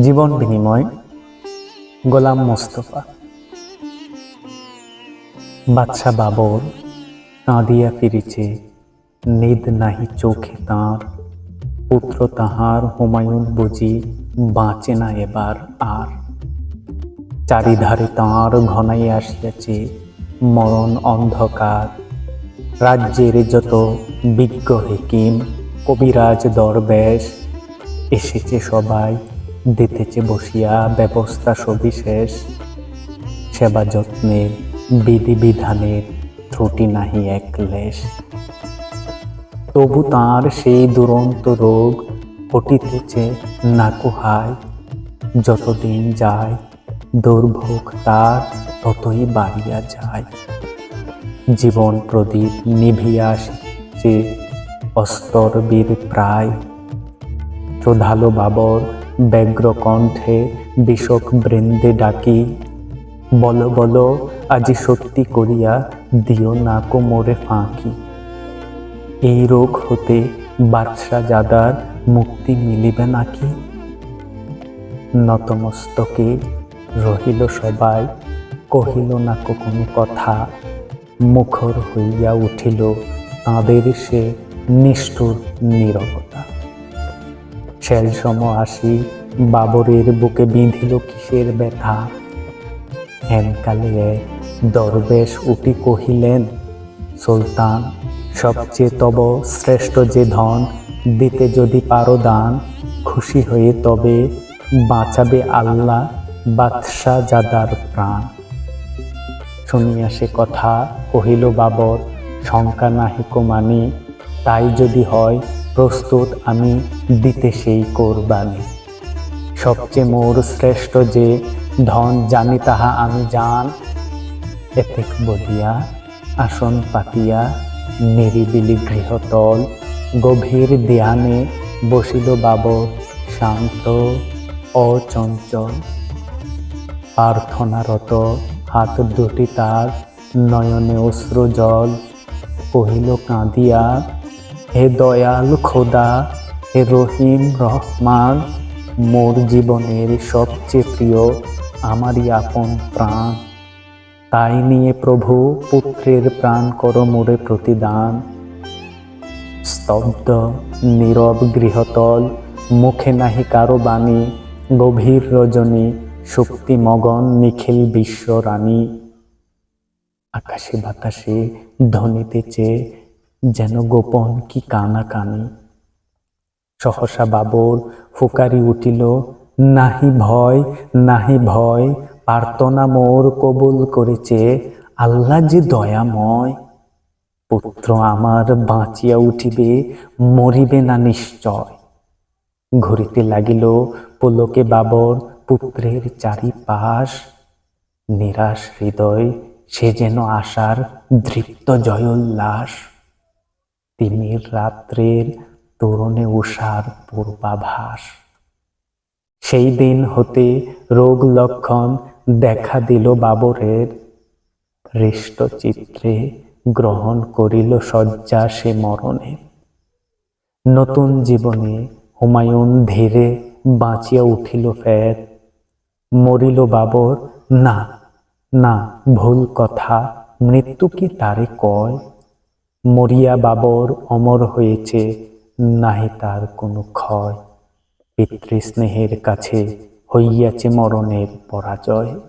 জীবন বিনিময় গোলাম মোস্তফা। বাদশা বাবর কাঁদিয়া ফিরিছে, নিদ নাহি চোখে তাঁর। পুত্র তাহার হুমায়ুন বুঝি বাঁচে না এবার আর। চারিধারে তাঁর ঘনাইয়া আসিয়াছে মরণ অন্ধকার। রাজ্যের যত বিজ্ঞ হেকিম কবিরাজ দরবেশ এসেছে সবাই, দিতেছে বসিয়া ব্যবস্থা সবিশেষ। সেবা যত্নের বিধি বিধানের ত্রুটি নাহি এক লেশ। তবু তাঁর সেই দুরন্ত রোগ ঘটিতেছে না কুহায়। যতদিন যায় দুর্ভোগ তার ততই বাড়িয়া যায়। জীবন প্রদীপ নিভিয়া আসিছে অস্তর বীর প্রায়। ক্রোধালো বাবর ব্যগ্র কণ্ঠে বিষক বৃন্দে ডাকি, বলো বলো আজি সত্যি করিয়া দিও না কো মোরে ফাঁকি। এই রোগ হতে বাদশা জাদার মুক্তি মিলিবে নাকি? নতমস্তকে রহিল সবাই, কহিল না কো কোনো কথা। মুখর হইয়া উঠিল তাঁদের সে নিষ্ঠুর নীরবতা। শেলসম আসি বাবরের বুকে বিঁধিল কিসের ব্যথা। হেনকালে এক দরবেশ উঠি কহিলেন, সুলতান সবচেয়ে তব শ্রেষ্ঠ যে ধন, দিতে যদি পারো দান, খুশি হয়ে তবে বাঁচাবে আল্লাহ বাদশা জাদার প্রাণ। শুনিয়া সে কথা কহিল বাবর, শঙ্কা নাহি কো মানি। তাই যদি হয় প্রস্তুত আমি দিতে সেই কোরবানি। সবচেয়ে মোর শ্রেষ্ঠ যে ধন জানি তাহা আমি জান। এতেক বলিয়া আসন পাতিয়া নিরিবিলি গৃহতল গভীর ধ্যানে বসিল বাবর শান্ত অচঞ্চল। প্রার্থনারত হাত দুটি তার নয়নে অশ্রু জল। কহিল কাঁদিয়া, হে দয়াল খোদা, হে রহিম রহমান, মোর জীবনের সবচেয়ে প্রিয় আমারই আপন প্রাণ। তাই নিয়ে প্রভু পুত্রের প্রাণ করো মোরে প্রতিদান। স্তব্ধ নীরব গৃহতল, মুখে নাহি কারো বাণী। গভীর রজনী শক্তিমগন নিখিল বিশ্ব রানী। আকাশে বাতাসে ধ্বনিতেছে যেন গোপন কি কানাকানি। সহসা বাবর ফুকারি উঠিল, নাহি ভয় নাহি ভয়, প্রার্থনা মোর কবুল করেছে আল্লাহ যে দয়াময়। পুত্র আমার বাঁচিয়া উঠিবে, মরিবে না নিশ্চয়। ঘুরিতে লাগিল পুলকে বাবর পুত্রের চারিপাশ। নিরাশ হৃদয় সে যেন আশার দৃপ্ত জয়োল্লাস। তিমির রাত্রের তরুণে উষার পূর্বাভাস। সেই দিন হতে রোগ লক্ষণ দেখা দিল বাবরের। হৃষ্ট চিত্রে গ্রহণ করিল শয্যা সে মরণে। নতুন জীবনে হুমায়ুন ধীরে বাঁচিয়া উঠিল ফের। মরিল বাবর না না, ভুল কথা, মৃত্যু কি তারে কয়। মরিয়া বাবর অমর হয়েছে, নাহি তার কোনো ক্ষয়। পিতৃস্নেহের কাছে হইয়াছে মরণের পরাজয়।